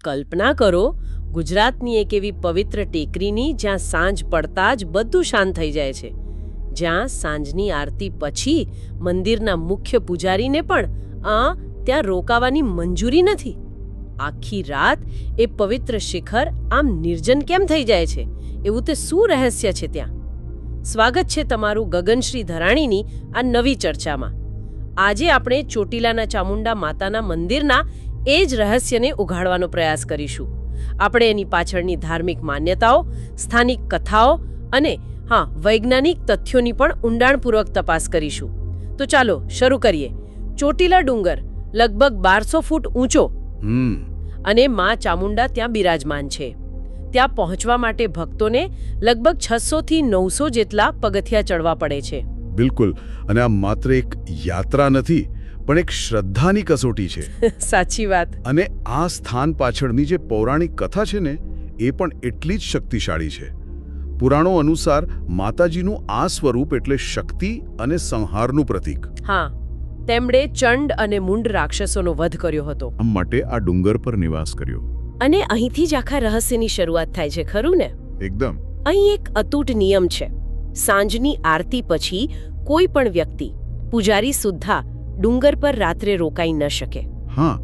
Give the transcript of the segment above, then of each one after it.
કલ્પના કરો, ગુજરાતની એક એવી પવિત્ર ટેકરીની જ્યાં સાંજ પડતા જ બધું શાંત થઈ જાય છે, જ્યાં સાંજની આરતી પછી મંદિરના મુખ્ય પૂજારીને પણ ત્યાં રોકાવાની મંજૂરી નથી. આખી રાત એ પવિત્ર શિખર આમ નિર્જન કેમ થઈ જાય છે? એવું તે શું રહસ્ય છે ત્યાં? સ્વાગત છે તમારું ગગનશ્રી ધરાણીની આ નવી ચર્ચામાં. આજે આપણે ચોટીલાના ચામુંડા માતાના મંદિરના એ જ રહસ્યને ઉઘાડવાનો પ્રયાસ કરીશું. આપણે એની પાછળની ધાર્મિક માન્યતાઓ, સ્થાનિક કથાઓ અને વૈજ્ઞાનિક તથ્યોની પણ ઊંડાણપૂર્વક તપાસ કરીશું. તો ચાલો શરૂ કરીએ. ચોટીલા ડુંગર લગભગ 1200 ફૂટ ઊંચો અને માં ચામુંડા ત્યાં બિરાજમાન છે. ત્યાં પહોંચવા માટે ભક્તોને લગભગ 600 થી 900 જેટલા પગથિયા ચડવા પડે છે. બિલકુલ. અને આ માત્ર એક યાત્રા નથી, પણ એક શ્રદ્ધાની કસોટી છે. સાચી વાત. અને આ સ્થાન પાછળની જે પૌરાણિક કથા છે ને, એ પણ એટલી જ શક્તિશાળી છે. પુરાણો અનુસાર માતાજીનું આ સ્વરૂપ એટલે શક્તિ અને સંહારનું પ્રતીક. હા, તેમણે ચંડ અને મુંડ રાક્ષસોનો વધ કર્યો હતો. આ માટે આ ડુંગર પર નિવાસ કર્યો. અને અહીંથી જ આખા રહસ્યની શરૂઆત થાય છે, ખરું ને? એકદમ. અહીં એક અતૂટ નિયમ છે. સાંજની આરતી પછી કોઈ પણ વ્યક્તિ, પૂજારી સુદ્ધા ડુંગર પર રાત્રે રોકાઈ ન શકે. હા,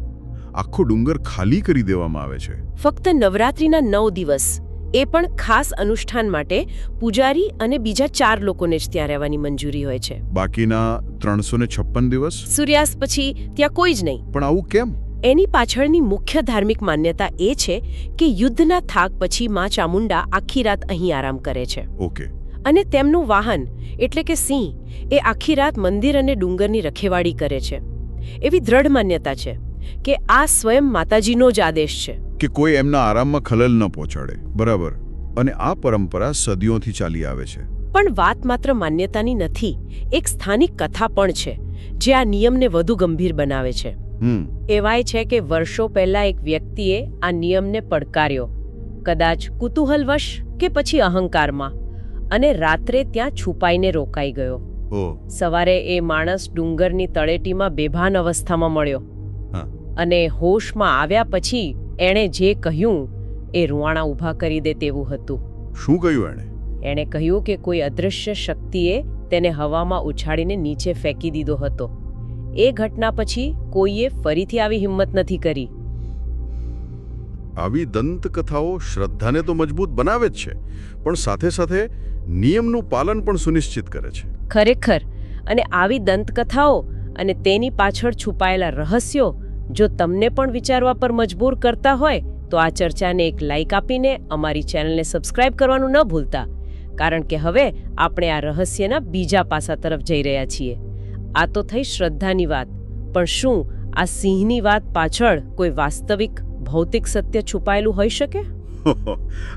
આખો ડુંગર ખાલી કરી દેવામાં આવે છે. ફક્ત નવરાત્રીના 9 દિવસ, એ પણ ખાસ અનુષ્ઠાન માટે પૂજારી અને બીજા 4 લોકોને જ ત્યાં રહેવાની મંજૂરી હોય છે. બાકીના 356 દિવસ સૂર્યાસ્ત પછી ત્યાં કોઈ જ નહીં. પણ આવું કેમ? એની પાછળની મુખ્ય ધાર્મિક માન્યતા એ છે કે યુદ્ધના થાક પછી માં ચામુંડા આખી રાત અહીં આરામ કરે છે. ઓકે. અને તેમનું વાહન એટલે કે સિંહ એ આખી રાત મંદિર અને ડુંગરની રખેવાળી કરે છે. એવી દ્રઢ માન્યતા છે કે આ સ્વયં માતાજીનો જ આદેશ છે કે કોઈ એમના આરામમાં ખલલ ન પહોંચાડે. બરાબર. અને આ પરંપરા સદીઓથી ચાલી આવે છે. પણ વાત માત્ર માન્યતાની નથી, એક સ્થાનિક કથા પણ છે જે આ નિયમને વધુ ગંભીર બનાવે છે. એવાય છે કે વર્ષો પહેલા એક વ્યક્તિએ આ નિયમને પડકાર્યો, કદાચ કુતૂહલવશ કે પછી અહંકારમાં, અને રાત્રે ત્યાં છુપાઈને રોકાઈ ગયો. સવારે એ માણસ ડુંગરની તળેટીમાં બેભાન અવસ્થામાં મળ્યો. અને હોશમાં આવ્યા પછી એણે જે કહ્યું એ રૂવાણા ઊભા કરી દે તેવું હતું. શું કહ્યું એણે? એણે કહ્યું કે કોઈ અદૃશ્ય શક્તિએ તેને હવામાં ઉછાળીને નીચે ફેંકી દીધો હતો. એ ઘટના પછી કોઈએ ફરીથી આવી હિંમત નથી કરી. આવી દંતકથાઓ શ્રદ્ધાને તો મજબૂત બનાવે જ છે, પણ સાથે સાથે નિયમનું પાલન પણ સુનિશ્ચિત કરે છે. ખરેખર. અને આવી દંતકથાઓ અને તેની પાછળ છુપાયેલા રહસ્યો જો તમને પણ વિચારવા પર મજબૂર કરતા હોય તો આ ચર્ચાને એક લાઈક આપીને અમારી ચેનલને સબસ્ક્રાઇબ કરવાનું ન ભૂલતા, કારણ કે હવે આપણે આ રહસ્યના બીજા પાસા તરફ જઈ રહ્યા છીએ. આ તો થઈ શ્રદ્ધાની વાત, પણ શું આ સિંહની વાત પાછળ કોઈ વાસ્તવિક ભૌતિક સત્ય છુપાયેલું હોઈ શકે?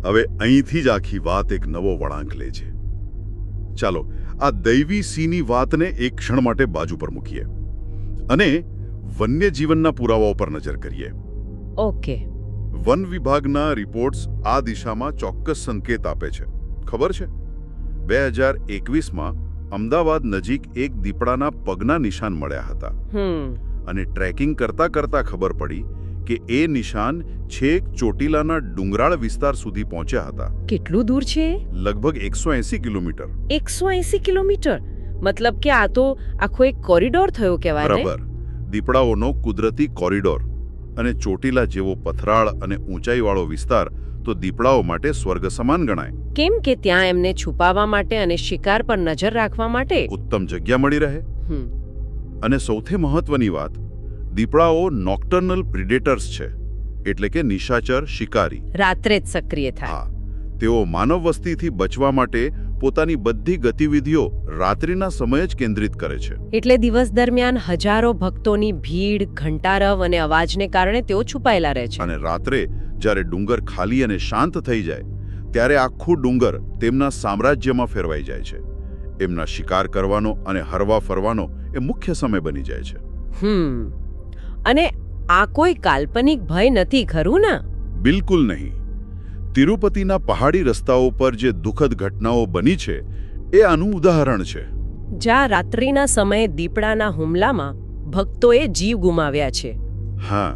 હવે અહીંથી જ આખી વાત એક નવો વળાંક લે છે. ચાલો આ દૈવી સિંહની વાતને એક ક્ષણ માટે બાજુ પર મૂકીએ અને વન્યજીવનના પુરાવાઓ પર નજર કરીએ. ઓકે. વન વિભાગના રિપોર્ટ્સ આ દિશામાં ચોક્કસ સંકેત આપે છે. ખબર છે, 2021માં અમદાવાદ નજીક એક દીપડાના પગના નિશાન મળ્યા હતા. અને ટ્રેકિંગ કરતા કરતા ખબર પડી કે એ નિશાન છેક ચોટીલાના ડુંગરાળ વિસ્તાર સુધી પહોંચ્યા હતા. કેટલું દૂર છે? લગભગ 180 કિલોમીટર. 180 કિલોમીટર? મતલબ કે આ તો આખો એક કોરિડોર થયો કહેવાય. બરાબર. દીપડાઓનો કુદરતી કોરિડોર. અને ચોટીલા જેવો પથરાળ અને ઊંચાઈવાળો વિસ્તાર તો દીપડાઓ માટે સ્વર્ગ સમાન ગણાય. કેમ કે ત્યાં એમને છુપાવવા માટે અને શિકાર પર નજર રાખવા માટે ઉત્તમ જગ્યા મળી રહે. અને સૌથી મહત્વની વાત, દીપડાઓ નોક્ટર્નલ પ્રિડેટર્સ છે, એટલે કે નિશાચર શિકારી. રાત્રે જ સક્રિય થાય. હા, તેઓ માનવ વસ્તીથી બચવા માટે પોતાની બધી ગતિવિધિઓ રાત્રિના સમયે જ કેન્દ્રિત કરે છે. એટલે દિવસ દરમિયાન હજારો ભક્તોની ભીડ, ઘંટારવ અને અવાજને કારણે તેઓ છુપાયેલા રહે છે. અને રાત્રે જ્યારે ડુંગર ખાલી અને શાંત થઈ જાય ત્યારે આખું ડુંગર તેમના સામ્રાજ્યમાં ફેરવાઈ જાય છે. એમના શિકાર કરવાનો અને હરવા ફરવાનો એ મુખ્ય સમય બની જાય છે. અને આ કોઈ કાલ્પનિક ભય નથી, ખરું ને? બિલકુલ નહીં. તિરુપતિના પહાડી રસ્તાઓ પર જે દુઃખદ ઘટનાઓ બની છે એ આનું ઉદાહરણ છે. જ્યાં રાત્રિના સમયે દીપડાના હુમલામાં ભક્તોએ જીવ ગુમાવ્યા છે. હા,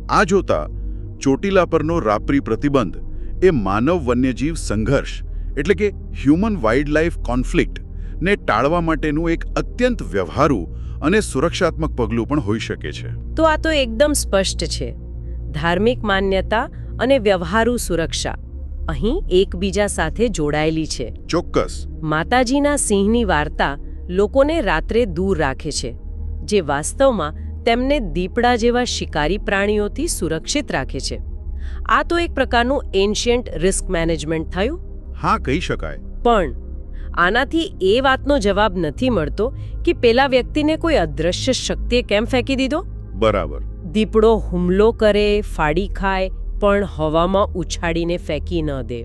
આ જોતા ચોટીલા પરનો રાપ્રી પ્રતિબંધ એ માનવ વન્યજીવ સંઘર્ષ એટલે કે હ્યુમન વાઇલ્ડ લાઇફ કોન્ફ્લિક્ટ ને ટાળવા માટેનું એક અત્યંત વ્યવહારુ અને સુરક્ષાત્મક પગલું પણ હોઈ શકે છે. તો આ તો એકદમ સ્પષ્ટ છે. ધાર્મિક માન્યતા અને વ્યવહારુ સુરક્ષા અહીં એકબીજા સાથે જોડાયેલી છે. ચોક્કસ. માતાજીના સિંહની વાર્તા લોકોને રાત્રે દૂર રાખે છે, જે વાસ્તવમાં તેમને દીપડા જેવા શિકારી પ્રાણીઓથી સુરક્ષિત રાખે છે. આ તો એક પ્રકારનું એન્શિયન્ટ રિસ્ક મેનેજમેન્ટ થયું. હા, કહી શકાય. પણ આનાથી એ વાતનો જવાબ નથી મળતો કે પેલા વ્યક્તિને કોઈ અદૃશ્ય શક્તિએ કેમ ફેંકી દીધો. બરાબર. દીપડો હુમલો કરે, ફાડી ખાય, પણ હવામાં ઉછાળીને ફેંકી ન દે.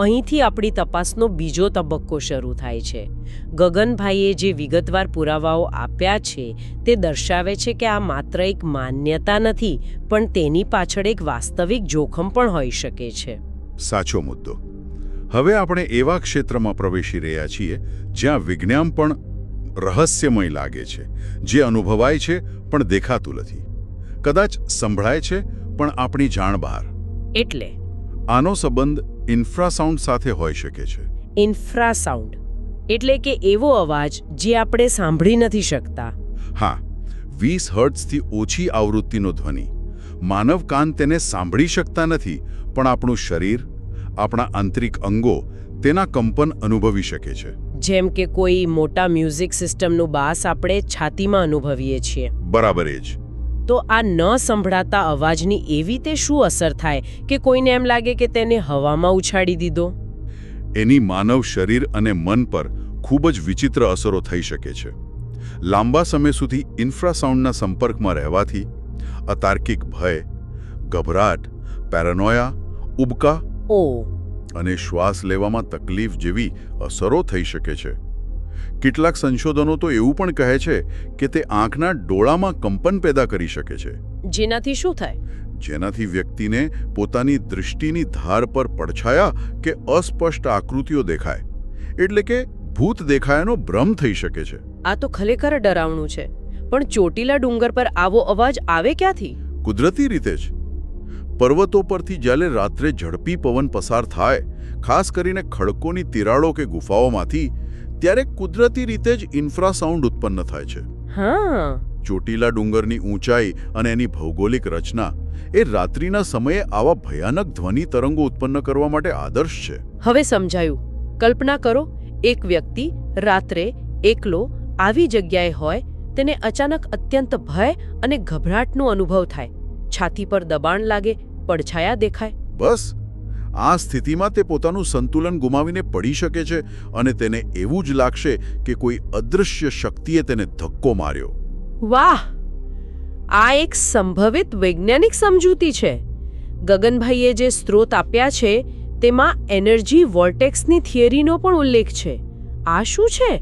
અહીંથી આપણી તપાસનો બીજો તબક્કો શરૂ થાય છે. ગગનભાઈએ જે વિગતવાર પુરાવાઓ આપ્યા છે તે દર્શાવે છે કે આ માત્ર એક માન્યતા નથી, પણ તેની પાછળ એક વાસ્તવિક જોખમ પણ હોઈ શકે છે. સાચો મુદ્દો. હવે આપણે એવા ક્ષેત્રમાં પ્રવેશી રહ્યા છીએ જ્યાં વિજ્ઞાન પણ રહસ્યમય લાગે છે, જે અનુભવાય છે પણ દેખાતું નથી, કદાચ સંભળાય છે પણ આપણી જાણ બહાર. એટલે આનો સંબંધ ઇન્ફ્રાસાઉન્ડ સાથે હોઈ શકે છે. ઇન્ફ્રાસાઉન્ડ એટલે કે એવો અવાજ જે આપણે સાંભળી નથી શકતા. હા, 20 હર્ટ્ઝથી ઓછી આવૃત્તિનો ધ્વનિ. માનવ કાન તેને સાંભળી શકતા નથી, પણ આપણું શરીર, આપણા આંતરિક અંગો તેના કંપન અનુભવી શકે છે. જેમ કે કોઈ મોટા મ્યુઝિક સિસ્ટમનું બાસ આપણે છાતીમાં અનુભવીએ છીએ. બરાબર એ જ. તો આ ન સંભળાતા અવાજની એવી તે શું અસર થાય કે કોઈને એમ લાગે કે તેને હવામાં ઉછાળી દીધો? એની માનવ શરીર અને મન પર ખૂબ જ વિચિત્ર અસરો થઈ શકે છે. લાંબા સમય સુધી ઇન્ફ્રાસાઉન્ડના સંપર્કમાં રહેવાથી અતાર્કિક ભય, ગભરાટ, પેરાનોયા, ઉબકા અને શ્વાસ લેવામાં તકલીફ જેવી અસરો થઈ શકે છે. કેટલાક સંશોધનો તો એવું પણ કહે છે કે તે આંખના ડોળામાં કંપન પેદા કરી શકે છે. જેનાથી શું થાય? જેનાથી વ્યક્તિને પોતાની દૃષ્ટિની ધાર પર પડછાયા કે અસ્પષ્ટ આકૃતિઓ દેખાય, એટલે કે ભૂત દેખાયાનો ભ્રમ થઈ શકે છે. આ તો ખરેખર ડરાવણું છે. પણ ચોટીલા ડુંગર પર આવો અવાજ આવે ક્યાંથી? કુદરતી રીતે જ. પર્વતો પરથી જ્યારે રાત્રે ઝડપી પવન પસાર થાય, ખાસ કરીને ખડકોની તિરાડો કે ગુફાઓમાંથી, ત્યારે કુદરતી રીતે જ ઇન્ફ્રાસાઉન્ડ ઉત્પન્ન થાય છે. હા. ચોટીલા ડુંગરની ઊંચાઈ અને એની ભૌગોલિક રચના એ રાત્રિના સમયે આવા ભયાનક ધ્વનિ તરંગો ઉત્પન્ન કરવા માટે આદર્શ છે. હવે સમજાયું. કલ્પના કરો, એક વ્યક્તિ રાત્રે એકલો આવી જગ્યાએ હોય, તેને અચાનક અત્યંત ભય અને ગભરાટનો અનુભવ થાય, છાતી પર દબાણ લાગે, પડછાયા દેખાય. બસ આ સ્થિતિમાં તે પોતાનું સંતુલન ગુમાવીને પડી શકે છે અને તેને એવું જ લાગશે કે કોઈ અદૃશ્ય શક્તિએ તેને ધક્કો માર્યો. વાહ! આ એક સંભવિત વૈજ્ઞાનિક સમજૂતી છે. ગગનભાઈએ જે સ્ત્રોત આપ્યા છે તેમાં એનર્જી વોર્ટેક્સની થિયરીનો પણ ઉલ્લેખ છે. આ શું છે?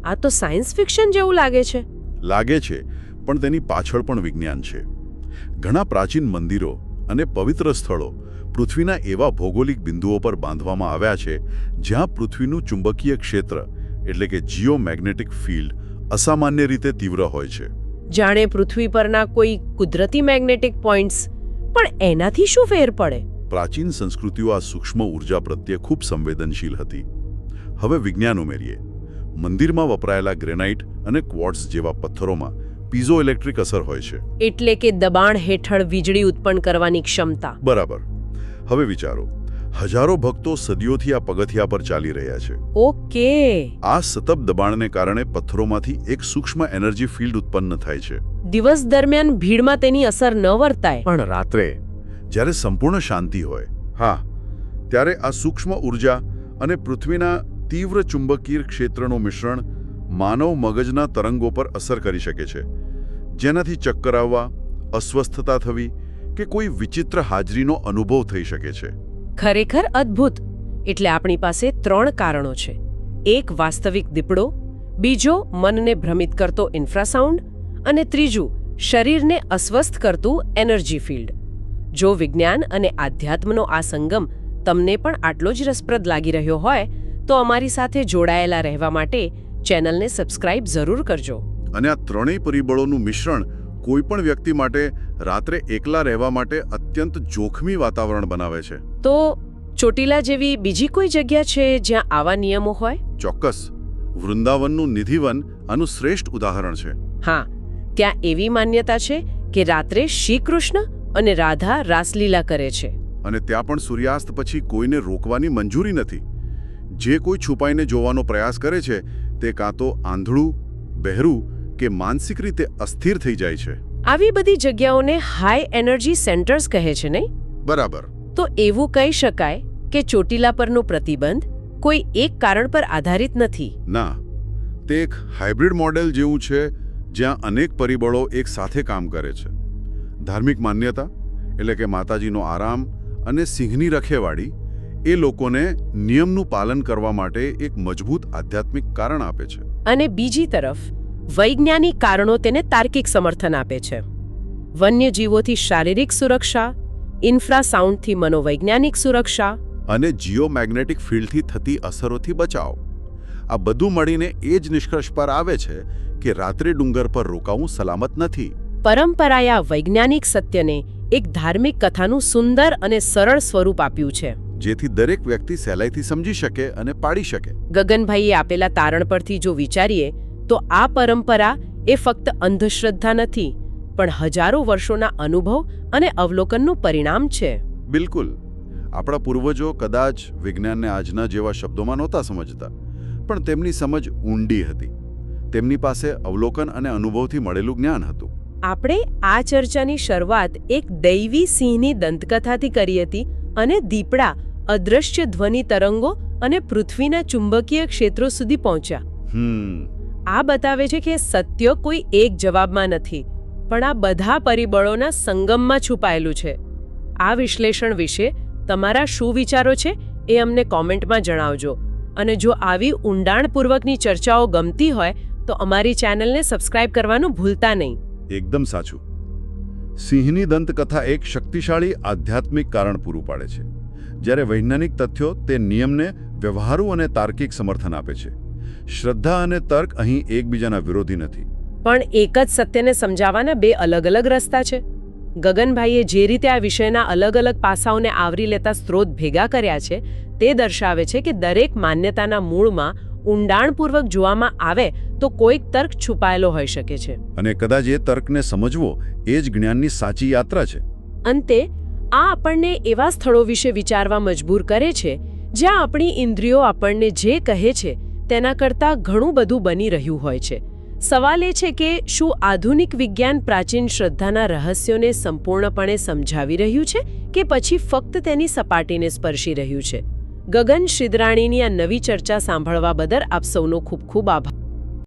આ તો સાયન્સ ફિક્શન જેવું લાગે છે. લાગે છે, પણ તેની પાછળ પણ વિજ્ઞાન છે. ઘણા પ્રાચીન મંદિરો અને પવિત્ર સ્થળો પૃથ્વીના એવા ભૌગોલિક બિંદુઓ પર બાંધવામાં આવ્યા છે જ્યાં પૃથ્વીનું ચુંબકીય ક્ષેત્ર એટલે કે જીઓમેગ્નેટિક ફિલ્ડ અસામાન્ય રીતે તીવ્ર હોય છે. જાણે પૃથ્વી પરના કોઈ કુદરતી મેગ્નેટિક પોઈન્ટ્સ. પણ એનાથી શું ફેર પડે? પ્રાચીન સંસ્કૃતિઓ આ સૂક્ષ્મ ઉર્જા પ્રત્યે ખૂબ સંવેદનશીલ હતી. હવે વિજ્ઞાન ઉમેરીએ. મંદિરમાં વપરાયેલા ગ્રેનાઇટ અને ક્વાર્ટઝ જેવા પથ્થરોમાં પીઝોઇલેક્ટ્રિક અસર હોય છે. એટલે કે દબાણ હેઠળ વીજળી ઉત્પન્ન કરવાની ક્ષમતા. બરાબર. હવે વિચારો, હજારો ભક્તો સદીઓથી આ પગથિયા પર ચાલી રહ્યા છે. ઓકે. આ સતત દબાણને કારણે પથ્થરોમાંથી એક સૂક્ષ્મ એનર્જી ફિલ્ડ ઉત્પન્ન થાય છે. દિવસ દરમિયાન ભીડમાં તેની અસર ન વર્તાય, પણ રાત્રે જ્યારે સંપૂર્ણ શાંતિ હોય, હા, ત્યારે આ સૂક્ષ્મ ઉર્જા અને પૃથ્વીના તીવ્ર ચુંબકીય ક્ષેત્રનું મિશ્રણ માનવ મગજના તરંગો પર અસર કરી શકે છે, જેનાથી ચક્કર આવવા, અસ્વસ્થતા થવી કે કોઈ વિચિત્ર હાજરીનો અનુભવ થઈ શકે છે. ખરેખર અદ્ભુત. એટલે આપણી પાસે 3 કારણો છે. એક વાસ્તવિક દીપડો, બીજો મનને ભ્રમિત કરતો ઇન્ફ્રાસાઉન્ડ અને ત્રીજું શરીરને અસ્વસ્થ કરતું એનર્જી ફિલ્ડ. જો વિજ્ઞાન અને આધ્યાત્મનો આ સંગમ તમને પણ આટલો જ રસપ્રદ લાગી રહ્યો હોય તો અમારી સાથે જોડાયેલા રહેવા માટે ચેનલને સબસ્ક્રાઇબ જરૂર કરજો. અને આ ત્રણેય પરિબળોનું મિશ્રણ કોઈ પણ વ્યક્તિ માટે રાત્રે એકલા રહેવા માટે અત્યંત જોખમી વાતાવરણ બનાવે છે. તો ચોટીલા જેવી બીજી કોઈ જગ્યા છે જ્યાં આવા નિયમો હોય? ચોક્કસ. વૃંદાવનનું નિધિવન આનું શ્રેષ્ઠ ઉદાહરણ છે. હા, ત્યાં એવી માન્યતા છે કે રાત્રે શ્રી કૃષ્ણ અને રાધા રાસલીલા કરે છે. અને ત્યાં પણ સૂર્યાસ્ત પછી કોઈને રોકવાની મંજૂરી નથી. જે કોઈ છુપાઈને જોવાનો પ્રયાસ કરે છે તે કાં તો આંધળું, બહેરું કે માનસિક રીતે અસ્થિર થઈ જાય છે. આવી બધી જગ્યાઓને હાઈ એનર્જી સેન્ટર્સ કહે છે, નહીં? બરાબર. તો એવું કહી શકાય કે ચોટીલા પરનો પ્રતિબંધ કોઈ એક કારણ પર આધારિત નથી. ના, તે એક હાઇબ્રિડ મોડેલ જેવું છે જ્યાં અનેક પરિબળો એક સાથે કામ કરે છે. ધાર્મિક માન્યતા એટલે કે માતાજીનો આરામ અને સિંહની રખેવાળી એ લોકોને નિયમનું પાલન કરવા માટે એક મજબૂત આધ્યાત્મિક કારણ આપે છે. અને બીજી તરફ વૈજ્ઞાનિક કારણો તેને તાર્કિક સમર્થન આપે છે. વન્યજીવોથી શારીરિક સુરક્ષા, ઇન્ફ્રાસાઉન્ડથી મનોવૈજ્ઞાનિક સુરક્ષા અને જીઓમેગ્નેટિક ફિલ્ડથી થતી અસરોથી બચાવ. આ બધું મળીને એ જ નિષ્કર્ષ પર આવે છે કે રાત્રે ડુંગર પર રોકાવું સલામત નથી. પરંપરાએ આ વૈજ્ઞાનિક સત્યને એક ધાર્મિક કથાનું સુંદર અને સરળ સ્વરૂપ આપ્યું છે, જેથી દરેક વ્યક્તિ સહેલાઈથી સમજી શકે અને પાડી શકે. ગગનભાઈએ આપેલા તારણ પરથી જો વિચારીએ તો આ પરંપરા એ ફક્ત અંધશ્રદ્ધા નથી, પણ હજારો વર્ષોના અનુભવ અને અવલોકનનું પરિણામ છે. બિલકુલ. આપણા પૂર્વજો કદાચ વિજ્ઞાનને આજના જેવા શબ્દોમાં નહોતા સમજતા, પણ તેમની સમજ ઊંડી હતી. તેમની પાસે અવલોકન અને અનુભવથી મળેલું જ્ઞાન હતું. આપણે આ ચર્ચાની શરૂઆત એક દૈવી સિંહની દંતકથાથી કરી હતી અને દીપડા, અદૃશ્ય ધ્વનિ તરંગો અને પૃથ્વીના ચુંબકીય ક્ષેત્રો સુધી પહોંચ્યા. આ બતાવે છે કે સત્ય કોઈ એક જવાબમાં નથી, પણ આ બધા પરિબળોના સંગમમાં છુપાયેલું છે. આ વિશ્લેષણ વિશે તમારા શું વિચારો છે એ અમને કોમેન્ટમાં જણાવજો. અને જો આવી ઊંડાણપૂર્વકની ચર્ચાઓ ગમતી હોય તો અમારી ચેનલને સબસ્ક્રાઇબ કરવાનું ભૂલતા નહીં. એકદમ સાચું. સિંહની દંતકથા એક શક્તિશાળી આધ્યાત્મિક કારણ પૂરું પાડે છે, જ્યારે વૈજ્ઞાનિક તથ્યો તે નિયમને વ્યવહારુ અને તાર્કિક સમર્થન આપે છે. શ્રદ્ધા અને તર્ક અહીં એકબીજાના વિરોધી નથી, પણ એક જ સત્યને સમજાવવાના બે અલગ અલગ રસ્તા છે. ગગનભાઈએ જે રીતે આ વિષયના અલગ અલગ પાસાઓને આવરી લેતા સ્ત્રોત ભેગા કર્યા છે તે દર્શાવે છે કે દરેક માન્યતાના મૂળમાં ઊંડાણપૂર્વક જોવામાં આવે તો કોઈક તર્ક છુપાયેલો હોઈ શકે છે. અને કદાચ એ તર્કને સમજવો એ જ જ્ઞાનની સાચી યાત્રા છે. અંતે આ આપણને એવા સ્થળો વિશે વિચારવા મજબૂર કરે છે જ્યાં આપણી ઇન્દ્રિયો આપણને જે કહે છે તેના કરતાં ઘણું બધું બની રહ્યું હોય છે. સવાલ એ છે કે શું આધુનિક વિજ્ઞાન પ્રાચીન શ્રદ્ધાના રહસ્યોને સંપૂર્ણપણે સમજાવી રહ્યું છે કે પછી ફક્ત તેની સપાટીને સ્પર્શી રહ્યું છે? ગગન શિદરાણીની આ નવી ચર્ચા સાંભળવા બદલ આપ સૌનો ખૂબ ખૂબ આભાર.